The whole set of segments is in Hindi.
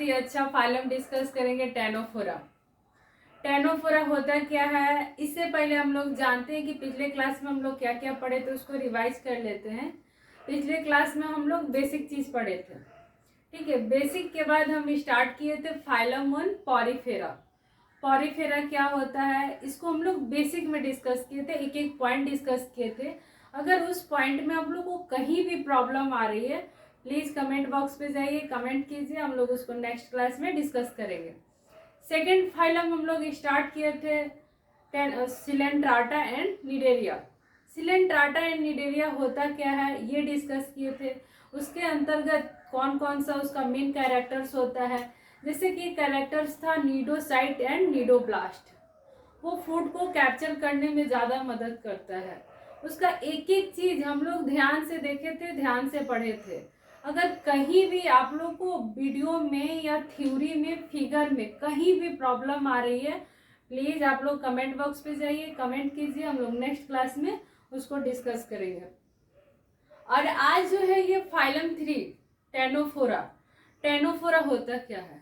ही अच्छा फाइलम डिस्कस करेंगे टेनोफोरा। टेनोफोरा होता क्या है, इससे पहले हम लोग जानते हैं कि पिछले क्लास में हम लोग क्या क्या पढ़े थे, उसको रिवाइज कर लेते हैं। पिछले क्लास में हम लोग बेसिक चीज पढ़े थे, ठीक है। बेसिक के बाद हम स्टार्ट किए थे फाइलम वन पॉरीफेरा। पॉरीफेरा क्या होता है, इसको हम लोग बेसिक में डिस्कस किए थे, एक एक पॉइंट डिस्कस किए थे। अगर उस पॉइंट में आप लोग को कहीं भी प्रॉब्लम आ रही है, प्लीज कमेंट बॉक्स पे जाइए, कमेंट कीजिए, हम लोग उसको नेक्स्ट क्लास में डिस्कस करेंगे। सेकेंड फाइलम हम लोग स्टार्ट किए थे Coelenterata and Cnidaria. Coelenterata and Cnidaria होता क्या है ये डिस्कस किए थे। उसके अंतर्गत कौन कौन सा उसका मेन कैरेक्टर्स होता है, जैसे कि कैरेक्टर्स था नीडोसाइट एंड नीडोब्लास्ट। वो फूड को कैप्चर करने में ज़्यादा मदद करता है। उसका एक एक चीज हम लोग ध्यान से देखे थे, ध्यान से पढ़े थे। अगर कहीं भी आप लोग को वीडियो में या थ्योरी में, फिगर में कहीं भी प्रॉब्लम आ रही है, प्लीज आप लोग कमेंट बॉक्स पे जाइए, कमेंट कीजिए, हम लोग नेक्स्ट क्लास में उसको डिस्कस करेंगे। और आज जो है ये फाइलम 3 टेनोफोरा। टेनोफोरा होता क्या है,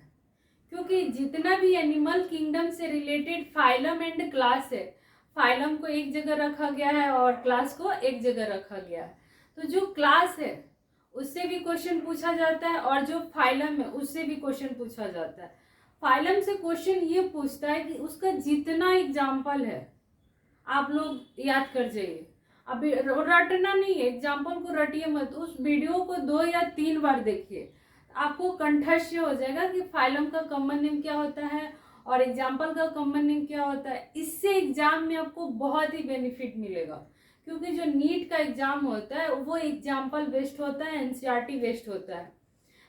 क्योंकि जितना भी एनिमल किंगडम से रिलेटेड फाइलम एंड क्लास है, फाइलम को एक जगह रखा गया है और क्लास को एक जगह रखा गया है। तो जो क्लास है उससे भी क्वेश्चन पूछा जाता है और जो फाइलम है उससे भी क्वेश्चन पूछा जाता है। फाइलम से क्वेश्चन ये पूछता है कि उसका जितना एग्जाम्पल है आप लोग याद कर जाइए। अभी रटना नहीं है, एग्जाम्पल को रटिए मत, उस वीडियो को 2 या 3 बार देखिए, आपको कंठस्थ हो जाएगा कि फाइलम का कॉमन नेम क्या होता है और एग्जाम्पल का कॉमन नेम क्या होता है। इससे एग्जाम में आपको बहुत ही बेनिफिट मिलेगा, क्योंकि जो नीट का एग्जाम होता है वो एग्जाम्पल बेस्ड होता है, एनसीईआरटी बेस्ड होता है।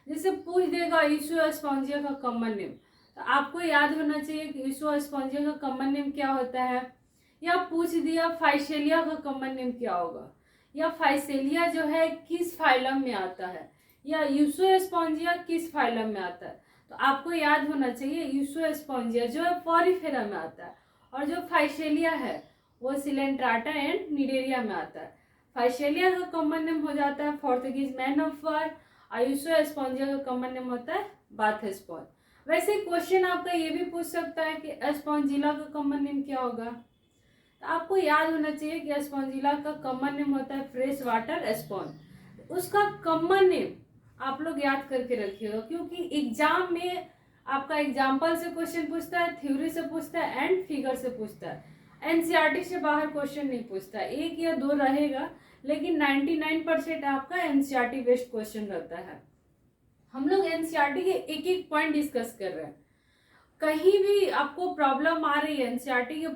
जैसे पूछ देगा ईसो स्पॉन्जिया का कॉमन नेम, तो आपको याद होना चाहिए कि ईसो स्पॉन्जिया का कॉमन नेम क्या होता है। या पूछ दिया फाइसेलिया का कॉमन नेम क्या होगा, या फाइसेलिया जो है किस फाइलम में आता है, या यूसोस्पॉन्जिया किस फाइलम में आता है। तो आपको याद होना चाहिए यूसोस्पॉन्जिया जो है पॉरीफेरा में आता है, और जो फाइसेलिया है वो सिलेंट्राटा एंड निडेरिया में आता है। फाइसेलिया का कॉमन नेम हो जाता है पोर्तुगीज मैन ऑफ वार, और यूसोस्पॉन्जिया का कॉमन नेम होता है बाथस्पॉन। वैसे क्वेश्चन आपका ये भी पूछ सकता है कि स्पॉन्जिला का कॉमन नेम क्या होगा। तो आपको याद होना चाहिए कि स्पॉन्जिला का कॉमन नेम होता है फ्रेश वाटर स्पॉन। उसका कॉमन नेम आप लोग याद करके रखिएगा, क्योंकि एग्जाम में आपका एग्जाम्पल से क्वेश्चन पूछता है, थ्योरी से पूछता है एंड फिगर से पूछता है। एनसीईआरटी से बाहर क्वेश्चन नहीं पूछता, 1 या 2 रहेगा, लेकिन 99% आपका एनसीईआरटी बेस्ड क्वेश्चन रहता है। हम लोग एनसीईआरटी के एक एक पॉइंट डिस्कस कर रहे हैं। कहीं भी आपको प्रॉब्लम आ रही है एनसीईआरटी के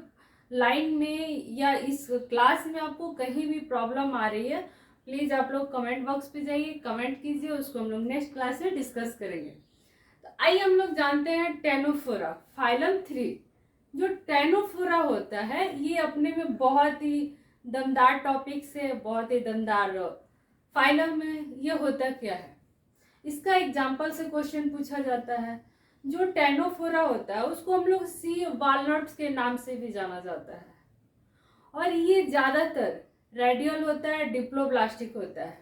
लाइन में या इस क्लास में, आपको कहीं भी प्रॉब्लम आ रही है, प्लीज आप लोग कमेंट बॉक्स पे जाइए, कमेंट कीजिए, उसको हम लोग नेक्स्ट क्लास में डिस्कस करेंगे। तो आइए हम लोग जानते हैं टेनोफोरा फाइलम 3। जो टेनोफोरा होता है ये अपने में बहुत ही दमदार टॉपिक से, बहुत ही दमदार फाइलम में। ये होता क्या है, इसका एग्जाम्पल से क्वेश्चन पूछा जाता है। जो टेनोफोरा होता है उसको हम लोग सी वॉलनट्स के नाम से भी जाना जाता है, और ये ज्यादातर रेडियल होता है, डिप्लोब्लास्टिक होता है।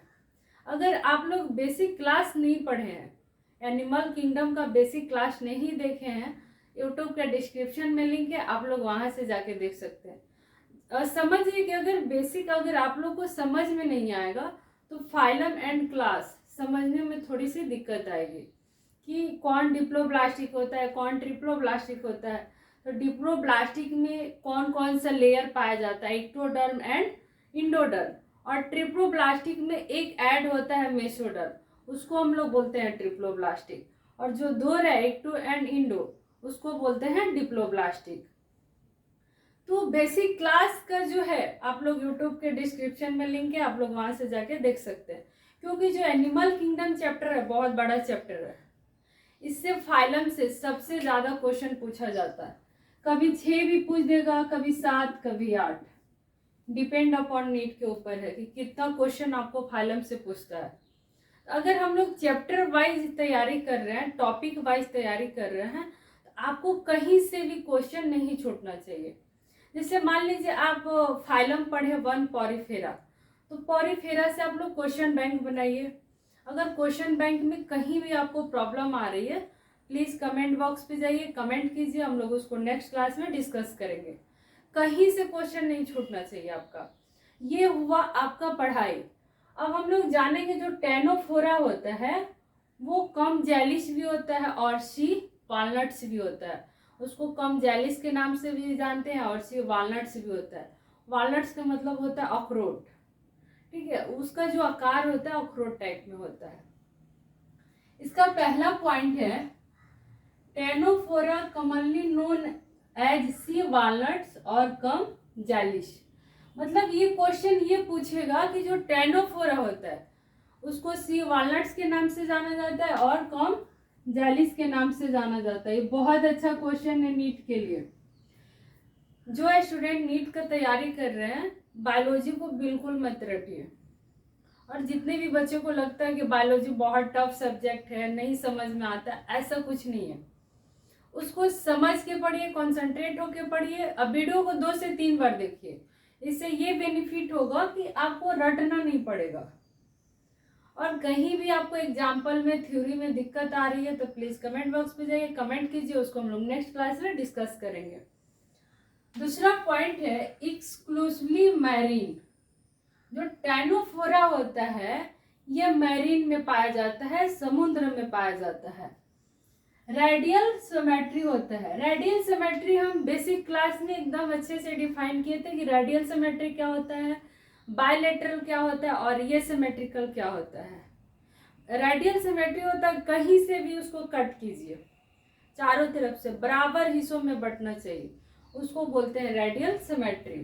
अगर आप लोग बेसिक क्लास नहीं पढ़े हैं, एनिमल किंगडम का बेसिक क्लास नहीं देखे हैं, यूट्यूब के डिस्क्रिप्शन में लिंक है, आप लोग वहां से जाके देख सकते हैं। और समझिए कि अगर बेसिक अगर आप लोग को समझ में नहीं आएगा तो फाइलम एंड क्लास समझने में थोड़ी सी दिक्कत आएगी कि कौन डिप्लोब्लास्टिक होता है, कौन ट्रिप्लोब्लास्टिक होता है। तो डिप्लोब्लास्टिक में कौन कौन सा लेयर पाया जाता है, एक्टोडर्म एंड इंडोडर्म, और ट्रिप्लोब्लास्टिक में एक ऐड होता है मेसोडर्म, उसको हम लोग बोलते हैं ट्रिप्लोब्लास्टिक। और जो 2 है एक्टो एंड इंडो, उसको बोलते हैं डिप्लोब्लास्टिक। तो बेसिक क्लास का जो है आप लोग यूट्यूब के डिस्क्रिप्शन में लिंक है, आप लोग वहां से जाके देख सकते हैं। क्योंकि जो एनिमल किंगडम चैप्टर है बहुत बड़ा चैप्टर है, इससे फाइलम से सबसे ज्यादा क्वेश्चन पूछा जाता है। कभी 6 भी पूछ देगा, कभी 7, कभी 8, डिपेंड अपॉन नीट के ऊपर है कि कितना क्वेश्चन आपको फाइलम से पूछता है। अगर हम लोग चैप्टर वाइज तैयारी कर रहे हैं, टॉपिक वाइज तैयारी कर रहे हैं, तो आपको कहीं से भी क्वेश्चन नहीं छूटना चाहिए। जैसे मान लीजिए आप फाइलम पढ़े 1 पॉरीफेरा, तो पॉरीफेरा से आप लोग क्वेश्चन बैंक बनाइए। अगर क्वेश्चन बैंक में कहीं भी आपको प्रॉब्लम आ रही है प्लीज कमेंट बॉक्स पे जाइए, कमेंट कीजिए, हम लोग उसको नेक्स्ट क्लास में डिस्कस करेंगे। कहीं से क्वेश्चन नहीं छूटना चाहिए आपका। ये हुआ आपका पढ़ाई। अब हम लोग जानेंगे जो टेनोफोरा होता है वो कम जेलिश भी होता है और सी वॉलनट्स भी होता है। उसको कम जेलिश के नाम से भी जानते हैं और सी वॉलनट्स भी होता है। वॉलनट्स का मतलब होता है अखरोट, ठीक है। उसका जो आकार होता है अखरोट टाइप में होता है। इसका पहला पॉइंट है टेनोफोरा कॉमनली नोन एज सी वॉलनट्स और कम जेलिश। मतलब ये क्वेश्चन ये पूछेगा कि जो टेनोफोरा होता है उसको सी वॉलनट्स के नाम से जाना जाता है और कम जेलिश के नाम से जाना जाता है। ये बहुत अच्छा क्वेश्चन है नीट के लिए। जो स्टूडेंट नीट का तैयारी कर रहे हैं बायोलॉजी को बिल्कुल मत रटिए। और जितने भी बच्चों को लगता है कि बायोलॉजी बहुत टफ सब्जेक्ट है, नहीं समझ में आता, ऐसा कुछ नहीं है। उसको समझ के पढ़िए, कॉन्सेंट्रेट होके पढ़िए। अब वीडियो को 2 से 3 बार देखिए। इससे ये बेनिफिट होगा कि आपको रटना नहीं पड़ेगा। और कहीं भी आपको एग्जाम्पल में, थ्योरी में दिक्कत आ रही है तो प्लीज कमेंट बॉक्स पे जाइए, कमेंट कीजिए, उसको हम लोग नेक्स्ट क्लास में डिस्कस करेंगे। दूसरा पॉइंट है एक्सक्लूसिवली मैरीन। जो टेनोफोरा होता है ये मैरीन में पाया जाता है, समुद्र में पाया जाता है। रेडियल सिमेट्री होता है। रेडियल सिमेट्री हम बेसिक क्लास में एकदम अच्छे से डिफाइन किए थे कि रेडियल सिमेट्री क्या होता है, बायलैटरल क्या होता है और ये सिमेट्रिकल क्या होता है। रेडियल सिमेट्री होता है कहीं से भी उसको कट कीजिए, चारों तरफ से बराबर हिस्सों में बंटना चाहिए, उसको बोलते हैं रेडियल सिमेट्री।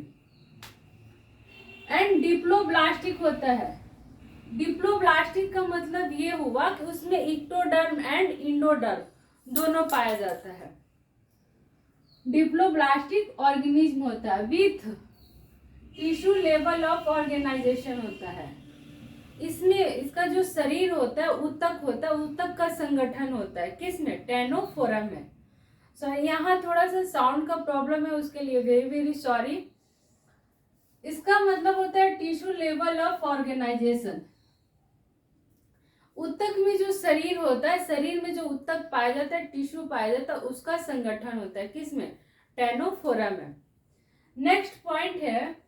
एंड डिप्लोब्लास्टिक होता है। डिप्लोब्लास्टिक का मतलब ये हुआ कि उसमें इक्टोडर्म एंड इंडोडर्म दोनों पाया जाता है। डिप्लोब्लास्टिक ऑर्गेनिज्म होता है with tissue level of organization होता है। इसमें इसका जो शरीर होता है ऊतक होता है, ऊतक का संगठन होता है। किसमें? टेनोफोरा में। यहाँ थोड़ा सा साउंड का प्रॉब्लम है, उसके लिए वेरी वेरी सॉरी। इसका मतलब होता है टिश्यू लेवल ऑफ ऑर्गेनाइजेशन। ऊतक में जो शरीर होता है, शरीर में जो ऊतक पाया जाता है, टिश्यू पाया जाता है, उसका संगठन होता है। किसमें? टेनोफोरा में। नेक्स्ट पॉइंट है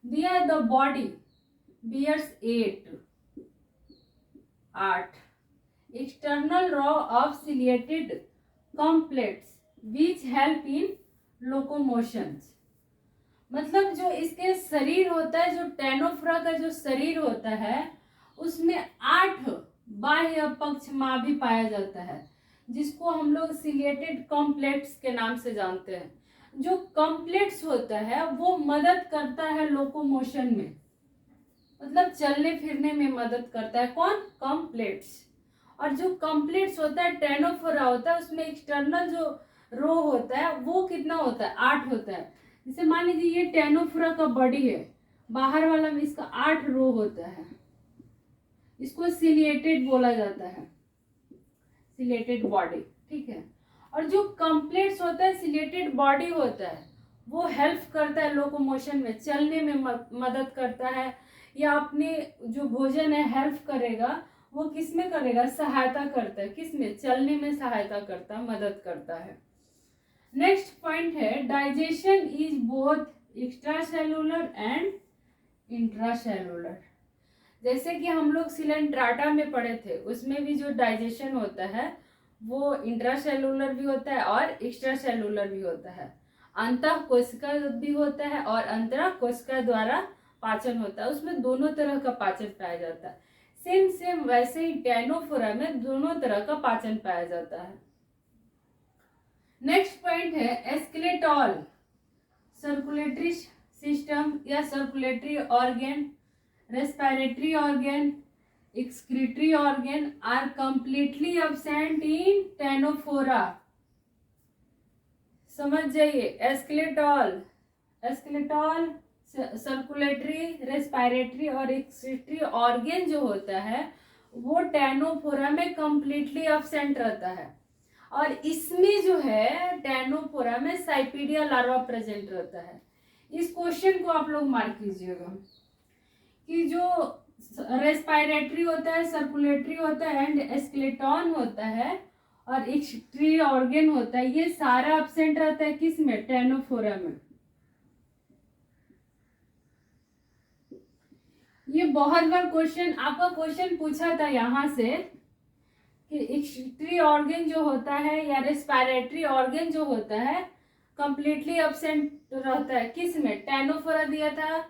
दिया the body bears 8 external row of ciliated complex which help in locomotions. मतलब जो इसके शरीर होता है, जो टेनोफोरा का जो शरीर होता है उसमें 8 बाह्य पक्षमा भी पाया जाता है, जिसको हम लोग सिलिएटेड कॉम्प्लेक्स के नाम से जानते हैं। जो कॉम्प्लेक्स होता है वो मदद करता है लोकोमोशन में, मतलब चलने फिरने में मदद करता है। कौन? कॉम्प्लेक्स। और जो कॉम्प्लेक्स होता है टेनोफोरा होता है उसमें एक्सटर्नल जो रो होता है वो कितना होता है? 8 होता है। जैसे मान लीजिए ये टेनोफोरा का बॉडी है, बाहर वाला में इसका 8 रो होता है, इसको सिलिएटेड बोला जाता है, सिलिएटेड बॉडी, ठीक है। और जो कॉम्प्लेक्स होता है, सिलिएटेड बॉडी होता है, वो हेल्प करता है लोकोमोशन में, चलने में मदद करता है, या अपने जो भोजन है हेल्प करेगा, वो किसमें करेगा? सहायता करता है। किसमें? चलने में सहायता करता है, मदद करता है। नेक्स्ट पॉइंट है digestion is both extra cellular and intracellular. जैसे कि हम लोग सिलेंट्राटा में पढ़े थे, उसमें भी जो डाइजेशन होता है वो इंट्रासेलुलर भी होता है और एक्स्ट्रा सेलुलर भी होता है। अंतः कोशिका भी होता है और अंतरा कोशिका द्वारा पाचन होता है, उसमें दोनों तरह का पाचन पाया जाता है। सेम वैसे ही टेनोफोरा में दोनों तरह का पाचन पाया जाता है। नेक्स्ट पॉइंट है स्केलेटल सर्कुलेटरी सिस्टम या circulatory organ, respiratory organ, excretory organ are completely absent in Ctenophora. समझ जाइए, स्केलेटल सर्कुलेटरी, रेस्पिरेटरी और एक्सक्रीटरी ऑर्गन जो होता है वो टेनोफोरा में कंप्लीटली एब्सेंट रहता है। और इसमें जो है टेनोफोरा में साइपीडिया लार्वा प्रेजेंट रहता है। इस क्वेश्चन को आप लोग मार्क कीजिएगा कि जो रेस्पिरेटरी होता है, सर्कुलेटरी होता है एंड स्केलेटन होता है, और एक्सक्रीटरी ऑर्गन होता है, ये सारा एब्सेंट रहता है किस में? टेनोफोरा में। ये बहुत बार क्वेश्चन, आपका क्वेश्चन पूछा था यहाँ से कि एक्सक्रीटरी ऑर्गन जो होता है या रेस्पिरेटरी ऑर्गन जो होता है कंप्लीटली एब्सेंट रहता है किस में? टेनोफोरा दिया था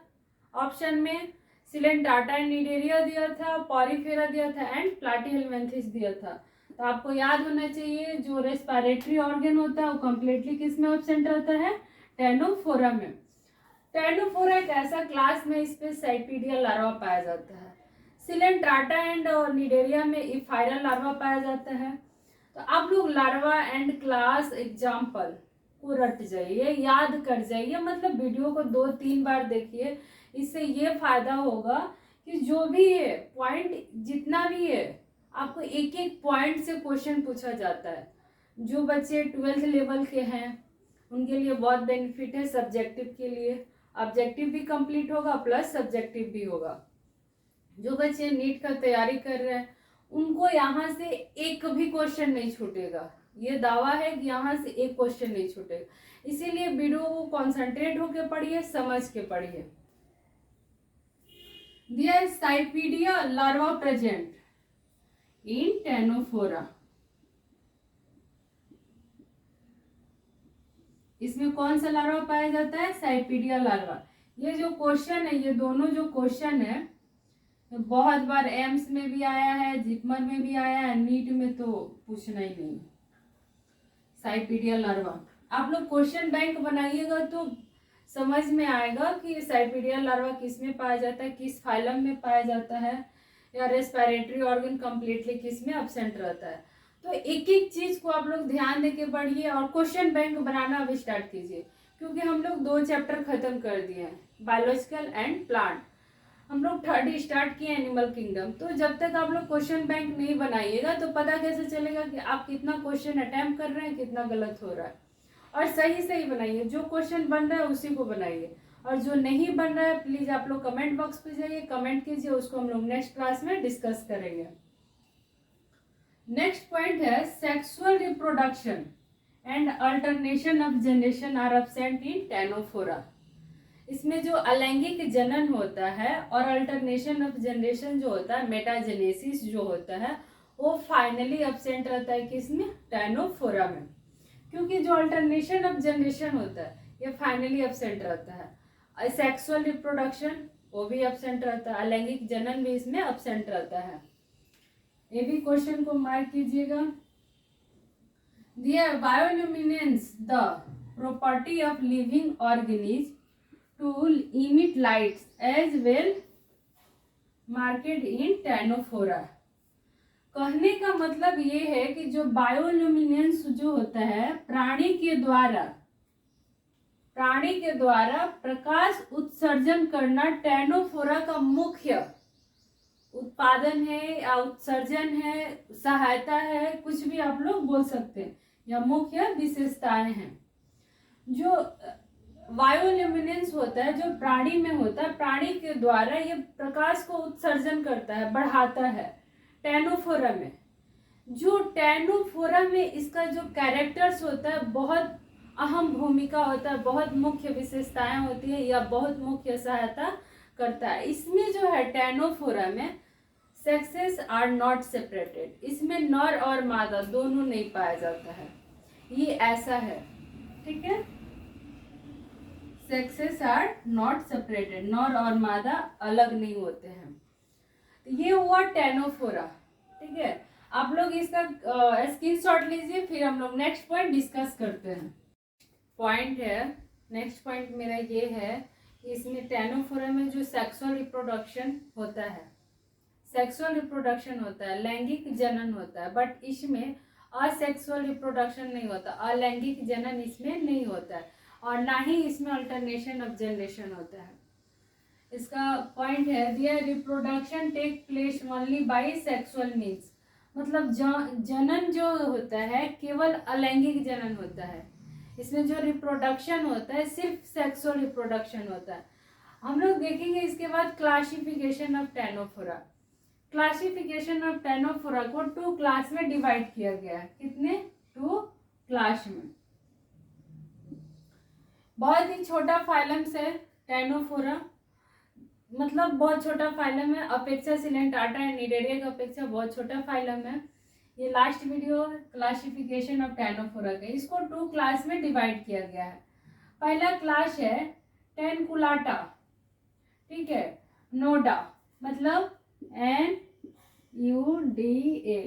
ऑप्शन में, सिलेंटाटा एंड निडेरिया दिया था, पॉरीफेरा दिया था एंड प्लाटीहेलमिन्थेस दिया था। तो आपको याद होना चाहिए जो रेस्पिरेटरी ऑर्गन होता है वो कंप्लीटली किस में एब्सेंट रहता है? टेनोफोरा में। टेनोफोरा एक ऐसा क्लास में इस पे साइपीडिया लार्वा पाया जाता है। सिलेंट्राटा एंड निडेरिया में इफायरल लार्वा पाया जाता है। तो आप लोग लार्वा एंड क्लास एग्जाम्पल को रट जाइए, याद कर जाइए, मतलब वीडियो को 2-3 बार देखिए। इससे ये फायदा होगा कि जो भी है पॉइंट जितना भी है आपको एक एक पॉइंट से क्वेश्चन पूछा जाता है। जो बच्चे 12th लेवल के हैं उनके लिए बहुत बेनिफिट है, सब्जेक्टिव के लिए ऑब्जेक्टिव भी कंप्लीट होगा प्लस सब्जेक्टिव भी होगा। जो बच्चे नीट का तैयारी कर रहे हैं उनको यहाँ से एक भी क्वेश्चन नहीं छूटेगा, ये दावा है कि यहाँ से एक क्वेश्चन नहीं छूटेगा। इसीलिए वीडियो को कॉन्सेंट्रेट होकर पढ़िए, समझ के पढ़िए। दिया साइपीडिया लार्वा प्रेजेंट इन टेनोफोरा। इसमें कौन सा लार्वा पाया जाता है? साइपीडिया लार्वा। ये जो क्वेश्चन है, ये दोनों जो क्वेश्चन है बहुत बार एम्स में भी आया है, जिपमर में भी आया है, नीट में तो पूछना ही नहीं। साइपीडिया लार्वा आप लोग क्वेश्चन बैंक बनाइएगा तो समझ में आएगा कि साइपीडिया लार्वा किस में पाया जाता है, किस फाइलम में पाया जाता है, या रेस्पिरेटरी ऑर्गन कंप्लीटली किस में एब्सेंट रहता है। तो एक एक चीज को आप लोग ध्यान देके पढ़िए और क्वेश्चन बैंक बनाना अब स्टार्ट कीजिए, क्योंकि हम लोग 2 चैप्टर खत्म कर दिए हैं, बायोलॉजिकल एंड प्लांट। हम लोग 3rd स्टार्ट किए एनिमल किंगडम। तो जब तक आप लोग क्वेश्चन बैंक नहीं बनाइएगा तो पता कैसे चलेगा कि आप कितना क्वेश्चन अटेम्प्ट कर रहे हैं, कितना गलत हो रहा है। और सही सही बनाइए, जो क्वेश्चन बन रहा है उसी को बनाइए, और जो नहीं बन रहा है प्लीज आप लोग कमेंट बॉक्स पे जाइए, कमेंट कीजिए, उसको हम लोग नेक्स्ट क्लास में डिस्कस करेंगे। नेक्स्ट पॉइंट है sexual reproduction and alternation of generation are absent in Ctenophora. इसमें जो अलैंगिक जनन होता है और अल्टरनेशन ऑफ जनरेशन जो होता है, मेटाजेनेसिस जो होता है, वो फाइनली एब्सेंट रहता है किसमें? टेनोफोरा में। क्योंकि जो अल्टरनेशन ऑफ जनरेशन होता है ये फाइनली एब्सेंट रहता है। सेक्सुअल रिप्रोडक्शन वो भी एब्सेंट रहता है, अलैंगिक जनन भी इसमें एब्सेंट रहता है। ये भी क्वेश्चन को मार्क कीजिएगा। There bioluminescence the property of living organism to emit lights as well marked in Ctenophora. कहने का मतलब ये है कि जो बायोल्यूमिनेंस जो होता है प्राणी के द्वारा प्रकाश उत्सर्जन करना टेनोफोरा का मुख्य उत्पादन है या उत्सर्जन है, सहायता है, कुछ भी आप लोग बोल सकते हैं, या मुख्य विशेषताएं हैं। जो बायोल्यूमिनेंस होता है जो प्राणी में होता है, प्राणी के द्वारा ये प्रकाश को उत्सर्जन करता है, बढ़ाता है टेनोफोरा में। जो टेनोफोरा में इसका जो कैरेक्टर्स होता है बहुत अहम भूमिका होता है, बहुत मुख्य विशेषताएं होती है या बहुत मुख्य सहायता करता है। इसमें जो है टेनोफोरा में सेक्सेस आर नॉट सेपरेटेड, इसमें नर और मादा दोनों नहीं पाया जाता है, ये ऐसा है, ठीक है। सेक्सेस आर नॉट सेपरेटेड, नर और मादा अलग नहीं होते हैं। तो ये हुआ टेनोफोरा, ठीक है। आप लोग इसका स्क्रीनशॉट लीजिए, फिर हम लोग नेक्स्ट पॉइंट डिस्कस करते हैं। पॉइंट है, नेक्स्ट पॉइंट मेरा ये है कि इसमें टेनोफोरा में जो सेक्सुअल रिप्रोडक्शन होता है, लैंगिक जनन होता है, बट इसमें असेक्सुअल रिप्रोडक्शन नहीं होता, अलैंगिक जनन इसमें नहीं होता है, और ना ही इसमें अल्टरनेशन ऑफ जनरेशन होता है। इसका पॉइंट है their reproduction take place only by sexual means, मतलब जनन जो होता है केवल अलैंगिक जनन होता है, इसमें जो रिप्रोडक्शन होता है सिर्फ सेक्सुअल रिप्रोडक्शन होता है। हम लोग देखेंगे इसके बाद classification of Ctenophora. Classification of Ctenophora को 2 क्लास में डिवाइड किया गया है। कितने? 2 क्लास में। बहुत ही छोटा फाइलम्स है टेनोफोरा, मतलब बहुत छोटा फाइलम है, अपेक्षा सिलेंटाटा एंड निडेरिया की अपेक्षा बहुत छोटा फाइलम है। ये last video classification of Ctenophora का, इसको 2 क्लास में डिवाइड किया गया है। पहला क्लास है टेनकुलाटा, ठीक है, नोडा, मतलब NUDA।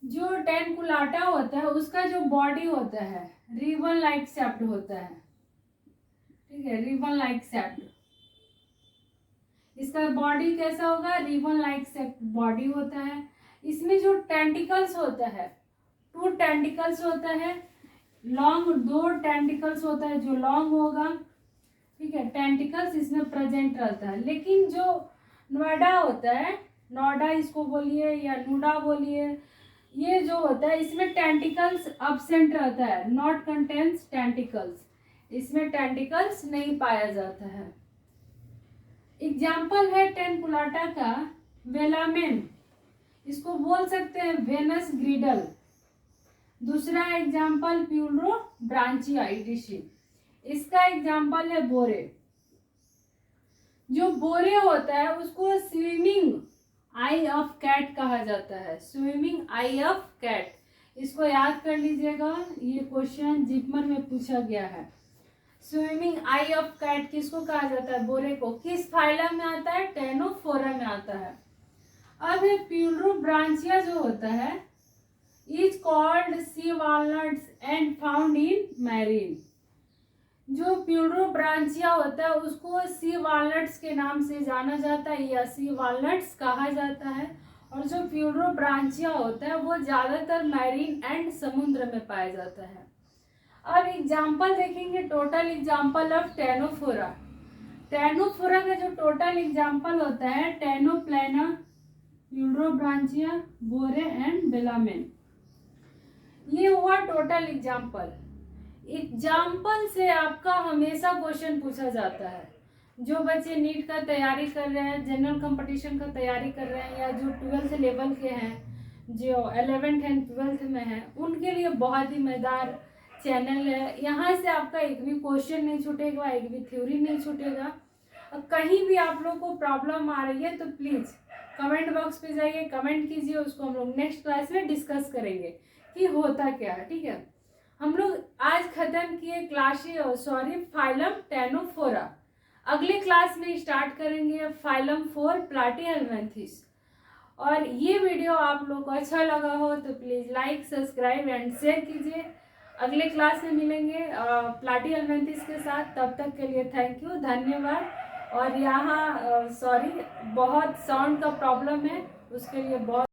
जो टेनकुलाटा होता है उसका जो बॉडी होता है रिबन लाइक शेप्ड होता है, ठीक है, रिबन लाइक शेप्ड। इसका बॉडी कैसा होगा? रिबन लाइक शेप्ड बॉडी होता है। इसमें जो टेंटिकल्स होता है 2 टेंटिकल्स होता है, लॉन्ग 2 टेंटिकल्स होता है जो लॉन्ग होगा, ठीक है, टेंटिकल्स इसमें प्रेजेंट रहता है। लेकिन जो नोडा होता है, नोडा इसको बोलिए या नूडा बोलिए, ये जो होता है इसमें टेंटिकल्स अब्सेंट रहता है, नॉट कंटेन्स टेंटिकल्स, इसमें टेंटिकल्स नहीं पाया जाता है। एग्जाम्पल है टेनकुलाटा का वेलामेन, इसको बोल सकते हैं वेनस ग्रिडल। दूसरा एग्जाम्पल प्यूलो ब्रांचिया इटिशी, इसका एग्जाम्पल है बोरे। जो बोरे होता है उसको स्विमिंग आई ऑफ कैट कहा जाता है, स्विमिंग आई ऑफ कैट। इसको याद कर लीजिएगा, ये क्वेश्चन जिपमर में पूछा गया है। स्विमिंग आई ऑफ कैट किसको कहा जाता है? बोरे को। किस फाइलम में आता है? टेनोफोरा में आता है। अब ये प्यूलो ब्रांचिया जो होता है is called sea walnuts and found in marine. जो प्यूरो ब्रांचिया होता है उसको सी वॉलनट्स के नाम से जाना जाता है या सी वॉलनट्स कहा जाता है। और जो प्यूरो ब्रांचिया होता है वो ज़्यादातर मैरीन एंड समुद्र में पाया जाता है। अब एग्जाम्पल देखेंगे, total example of Ctenophora. Ctenophora का जो टोटल एग्जाम्पल होता है टेनोप्लेना, प्यूरो ब्रांचिया, बोरे एंड बेलामेन, ये हुआ टोटल एग्जाम्पल। एग्जाम्पल से आपका हमेशा क्वेश्चन पूछा जाता है। जो बच्चे नीट का तैयारी कर रहे हैं, जनरल कंपटीशन का तैयारी कर रहे हैं, या जो 12th लेवल के हैं, जो 11th एंड 12th में हैं, उनके लिए बहुत ही मजेदार चैनल है। यहाँ से आपका एक भी क्वेश्चन नहीं छूटेगा, एक भी थ्योरी नहीं छूटेगा। कहीं भी आप लोग को प्रॉब्लम आ रही है तो प्लीज़ कमेंट बॉक्स पे जाइए, कमेंट कीजिए, उसको हम लोग नेक्स्ट क्लास में डिस्कस करेंगे कि होता क्या है, ठीक है। हम लोग आज खत्म किए फाइलम टेनोफोरा। अगले क्लास में स्टार्ट करेंगे फाइलम 4 प्लाटीहेल्मिन्थेस। और ये वीडियो आप लोग को अच्छा लगा हो तो please like, subscribe and share कीजिए। अगले क्लास में मिलेंगे प्लाटीहेल्मिन्थेस के साथ। तब तक के लिए थैंक यू, धन्यवाद। और यहाँ बहुत साउंड का प्रॉब्लम है, उसके लिए बहुत